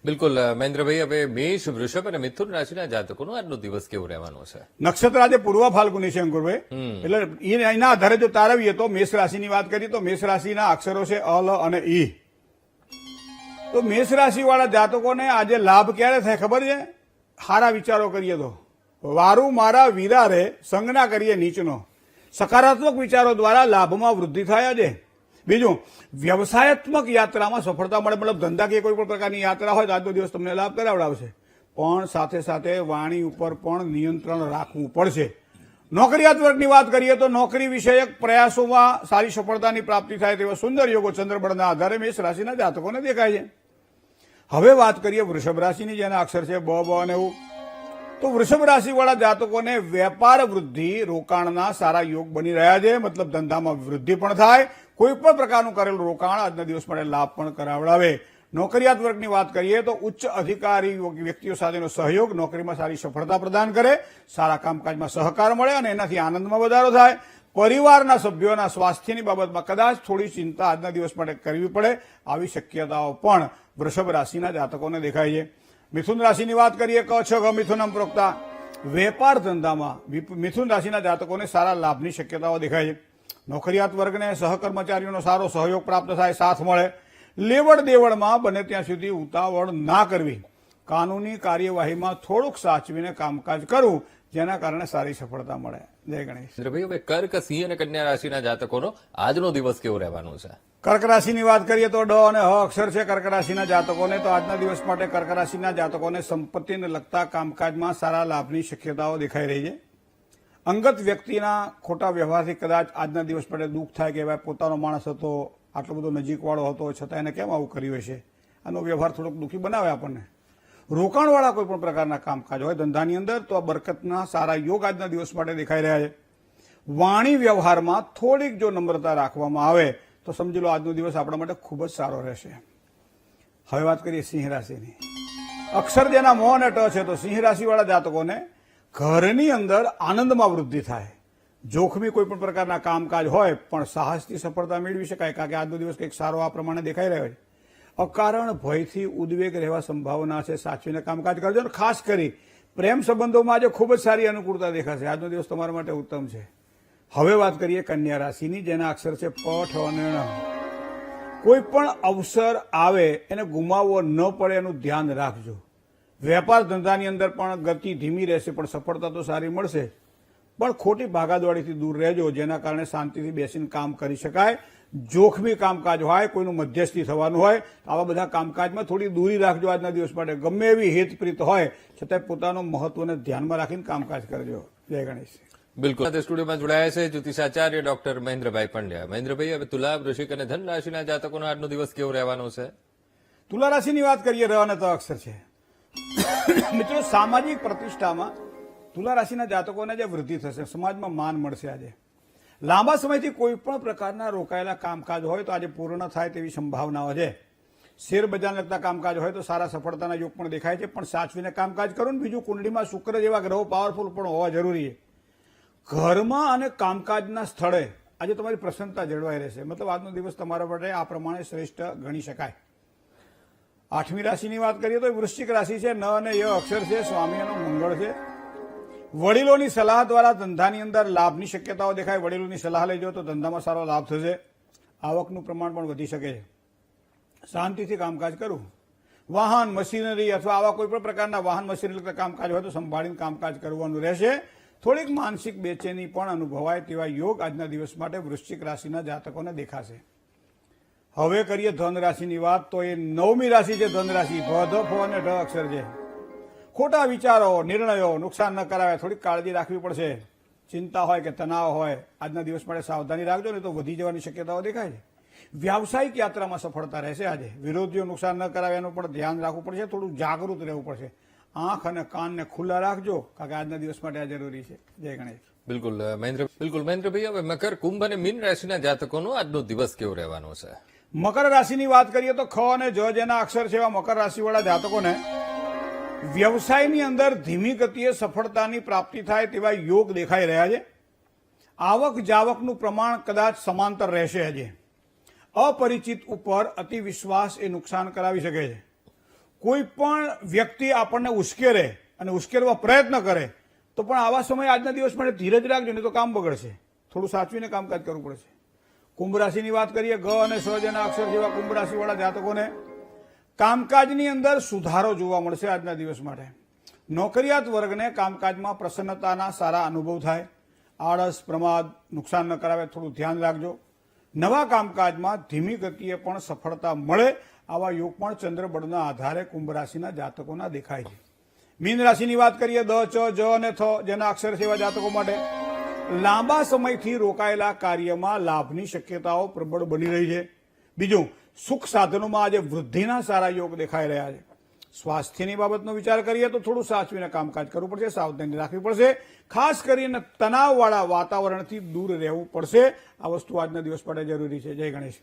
બિલકુલ મહેન્દ્રભાઈ, હવે મેષ, વૃષભ અને મિથુન રાશિના જાતકોનો આજનો દિવસ કેવો રહેવાનો છે? નક્ષત્ર આજે પૂર્વ ફાલ્ગુની છે અંકુરભાઈ, એટલે એના આધારે જો તારવીએ તો મેષ રાશિની વાત કરીએ તો મેષ રાશિના અક્ષરો છે અ, લ અને ઈ. તો મેષ રાશિ વાળા જાતકોને આજે લાભ ક્યારે થાય ખબર છે? સારા વિચારો કરીએ તો. વારું મારા વીરા રે સંગ ના કરીએ નીચનો. સકારાત્મક વિચારો દ્વારા લાભમાં વૃદ્ધિ થાય આજે. બીજું, વ્યવસાયાત્મક યાત્રામાં સફળતા મળે, મતલબ ધંધાકીય કોઈ પણ પ્રકારની યાત્રા હોય તો આજનો દિવસ તમને લાભ કરાવડાવશે. પણ સાથે સાથે વાણી ઉપર પણ નિયંત્રણ રાખવું પડશે. નોકરિયાત વર્ગની વાત કરીએ તો નોકરી વિષયક પ્રયાસોમાં સારી સફળતાની પ્રાપ્તિ થાય તેવા સુંદર યોગો ચંદ્રબળના આધારે મેષ રાશિના જાતકોને દેખાય છે. હવે વાત કરીએ વૃષભ રાશિની, જેના અક્ષર છે બ, બ અને ઉ. તો વૃષભ રાશિ વાળા જાતકોને વેપાર વૃદ્ધિ, રોકાણના સારા યોગ બની રહ્યા છે. મતલબ ધંધામાં વૃદ્ધિ પણ થાય, કોઈ પણ પ્રકારનું કરેલું રોકાણ આજના દિવસ માટે લાભ પણ કરાવડાવે. નોકરિયાત વર્ગની વાત કરીએ તો ઉચ્ચ અધિકારી વ્યક્તિઓ સાથેનો સહયોગ નોકરીમાં સારી સફળતા પ્રદાન કરે, સારા કામકાજમાં સહકાર મળે અને એનાથી આનંદમાં વધારો થાય. પરિવારના સભ્યોના સ્વાસ્થ્યની બાબતમાં કદાચ થોડી ચિંતા આજના દિવસ માટે કરવી પડે, આવી શક્યતાઓ પણ વૃષભ રાશિના જાતકોને દેખાય છે. મિથુન રાશિની વાત કરીએ ક, છ, ગ મિથુનમ પ્રોક્તા. વેપાર ધંધામાં મિથુન રાશિના જાતકોને સારા લાભની શક્યતાઓ દેખાય છે. નોકરિયાત વર્ગને સહકર્મચારીઓનો સારો સહયોગ પ્રાપ્ત થાય, સાથ મળે. લેવડ દેવડમાં બને ત્યાં સુધી ઉતાવળ ના કરવી. કાનૂની કાર્યવાહીમાં થોડુંક સાચવીને કામકાજ કરવું, જેના કારણે સારી સફળતા મળે. જય ગણેશ. મહેન્દ્રભાઈ, હવે કર્ક, સિંહ અને કન્યા રાશિના જાતકોનો આજનો દિવસ કેવો રહેવાનો છે? કર્ક રાશિની વાત કરીએ તો ડ અને હ અક્ષર છે કર્ક રાશિના જાતકોને. તો આજના દિવસ માટે કર્ક રાશિના જાતકોને સંપત્તિને લગતા કામકાજમાં સારા લાભની શક્યતાઓ દેખાઈ રહી છે. અંગત વ્યક્તિના ખોટા વ્યવહારથી કદાચ આજના દિવસ માટે દુઃખ થાય કે ભાઈ પોતાનો માણસ હતો, આટલો બધો નજીકવાળો હતો, છતાં એને કેમ આવું કર્યું હશે. આનો વ્યવહાર થોડોક દુઃખી બનાવે આપણને. રોકાણવાળા કોઈ પણ પ્રકારના કામકાજ હોય ધંધાની અંદર તો આ બરકતના સારા યોગ આજના દિવસ માટે દેખાઈ રહ્યા છે. વાણી વ્યવહારમાં થોડીક જો નમ્રતા રાખવામાં આવે તો સમજી લો આજનો દિવસ આપણા માટે ખૂબ જ સારો રહેશે. હવે વાત કરીએ સિંહ રાશિની. અક્ષર જેના મો અને ટ છે તો સિંહ રાશિવાળા જાતકોને ઘરની અંદર આનંદમાં વૃદ્ધિ થાય. જોખમી કોઈ પણ પ્રકારના કામકાજ હોય પણ સાહસથી સફળતા મેળવી શકાય, કારણ કે આજનો દિવસ કંઈક સારો આ પ્રમાણે દેખાઈ રહ્યો છે. અકારણ ભયથી ઉદ્વેગ રહેવા સંભાવના છે, સાચવીને કામકાજ કરજો. અને ખાસ કરી પ્રેમ સંબંધોમાં આજે ખૂબ જ સારી અનુકૂળતા દેખાશે. આજનો દિવસ તમારા માટે ઉત્તમ છે. હવે વાત કરીએ કન્યા રાશિની, જેના અક્ષર છે પ, ઠ અને ણ. કોઈ પણ અવસર આવે એને ગુમાવવો ન પડે એનું ધ્યાન રાખજો. વેપાર ધંધાની અંદર પણ ગતિ ધીમી રહેશે પણ સફળતા તો સારી મળશે. પણ ખોટી ભાગાદોડીથી દૂર રહેજો, જેના કારણે શાંતિથી બેસીને કામ કરી શકાય. જોખમી કામકાજ હોય, કોઈનું મધ્યસ્થી થવાનું હોય, આવા બધા કામકાજમાં થોડી દૂરી રાખજો આજના દિવસ માટે. ગમે એવી હિતપ્રીત હોય છતાંય પોતાનું મહત્વને ધ્યાનમાં રાખીને કામકાજ કરજો. જય ગણેશ. બિલકુલ. સ્ટુડિયોમાં જોડાયા છે જ્યોતિષાચાર્ય ડોક્ટર મહેન્દ્રભાઈ પંડ્યા. મહેન્દ્રભાઈ, હવે તુલા, વૃશ્ચિક અને ધન રાશિના જાતકોનો આજનો દિવસ કેવો રહેવાનો છે? તુલા રાશિની વાત કરીએ, ર અને ત અક્ષર છે. મિત્રો, સામાજિક પ્રતિષ્ઠામાં તુલા રાશિના જાતકોને જે વૃદ્ધિ થશે, સમાજમાં માન મળશે. આજે લાંબા સમયથી કોઈ પણ પ્રકારના રોકાયેલા કામકાજ હોય તો આજે પૂર્ણ થાય તેવી સંભાવનાઓ છે. શેર બજારને લગતા કામકાજ હોય તો સારા સફળતાના યોગ પણ દેખાય છે, પણ સાચવીને કામકાજ કરો ને. બીજું, કુંડળીમાં શુક્ર જેવા ગ્રહો પાવરફુલ પણ હોવા જરૂરી છે. ઘરમાં અને કામકાજના સ્થળે આજે તમારી પ્રસન્નતા જળવાઈ રહેશે. મતલબ આજનો દિવસ તમારા માટે આ પ્રમાણે શ્રેષ્ઠ ગણી શકાય. આઠમી રાશિની વાત કરીએ તો વૃશ્ચિક રાશિ છે. ન અને ય અક્ષર છે. સ્વામી અને મંગળ છે. વડીલોની સલાહ દ્વારા ધંધાની અંદર લાભની શક્યતાઓ દેખાય. વડીલોની સલાહ લેજો તો ધંધામાં સારો લાભ થશે. આવકનું પ્રમાણ પણ વધી શકે છે. શાંતિથી કામકાજ કરવું. વાહન, મશીનરી અથવા આવા કોઈ પણ પ્રકારના વાહન મશીનરી લગતા કામકાજ હોય તો સંભાળીને કામકાજ કરવાનું રહેશે. થોડીક માનસિક બેચેની પણ અનુભવાય તેવા યોગ આજના દિવસ માટે વૃશ્ચિક રાશિના જાતકોને દેખાશે. હવે કરીએ ધન રાશિની વાત. તો એ 9મી રાશિ છે ધન રાશિ. ભ, ધ, ફ અને ઢ અક્ષર છે. ખોટા વિચારો, નિર્ણયો નુકસાન ન કરાવે, થોડીક કાળજી રાખવી પડશે. ચિંતા હોય કે તણાવ હોય, આજના દિવસ માટે સાવધાની રાખજો, ને તો વધી જવાની શક્યતાઓ દેખાય છે. વ્યાવસાયિક યાત્રામાં સફળતા રહેશે. આજે વિરોધીઓ નુકસાન ન કરાવે એનું પણ ધ્યાન રાખવું પડશે. થોડું જાગૃત રહેવું પડશે. આંખ અને કાનને ખુલ્લા રાખજો, કારણ કે આજના દિવસ માટે આ જરૂરી છે. જય ગણેશ. બિલકુલ મહેન્દ્રભાઈ, હવે મકર, કુંભ અને મીન રાશિના જાતકોનો આજનો દિવસ કેવો રહેવાનો છે? મકર રાશિની વાત કરીએ તો ખ અને જ જેના અક્ષર છે એવા મકર રાશિવાળા જાતકોને વ્યવસાયની અંદર ધીમી ગતિએ સફળતાની પ્રાપ્તિ થાય તેવા યોગ દેખાઈ રહ્યા છે. આવક જાવકનું પ્રમાણ કદાચ સમાંતર રહેશે. આજે અપરિચિત ઉપર અતિ વિશ્વાસ એ નુકસાન કરાવી શકે છે. કોઈ પણ વ્યક્તિ આપણને ઉશ્કેરે અને ઉશ્કેરવા પ્રયત્ન કરે તો પણ આવા સમયે આજના દિવસ માટે ધીરજ રાખજો, નહીં તો કામ બગડશે. થોડું સાચવીને કામકાજ કરવું પડશે. કુંભ રાશિની વાત કરીએ, ગ અને સ જેના અક્ષર જેવા કુંભ રાશિવાળા જાતકોને કામકાજની અંદર સુધારો જોવા મળશે આજના દિવસ માટે. નોકરિયાત વર્ગને કામકાજમાં પ્રસન્નતાના સારા અનુભવ થાય. આળસ, પ્રમાદ, નુકસાન ન કરાવે, થોડું ધ્યાન રાખજો. નવા કામકાજમાં ધીમી ગતિએ પણ સફળતા મળે આવા યોગ પણ ચંદ્રબળના આધારે કુંભ રાશિના જાતકોના દેખાય છે. મીન રાશિની વાત કરીએ, દ, ચ, જ અને થ જેના અક્ષર છે એવા જાતકો માટે લાંબા સમયથી રોકાયેલા કાર્યમાં લાભની શક્યતાઓ પ્રબળ બની રહી છે. બીજું, સુખ સાધનોમાં આજે વૃદ્ધિના સારા યોગ દેખાઈ રહ્યા છે. સ્વાસ્થ્યની બાબતનો વિચાર કરીએ તો થોડું સાચવીને કામકાજ કરવું પડશે, સાવધાની રાખવી પડશે. ખાસ કરીને તણાવવાળા વાતાવરણથી દૂર રહેવું પડશે. આ વસ્તુ આજના દિવસ માટે જરૂરી છે. જય ગણેશ.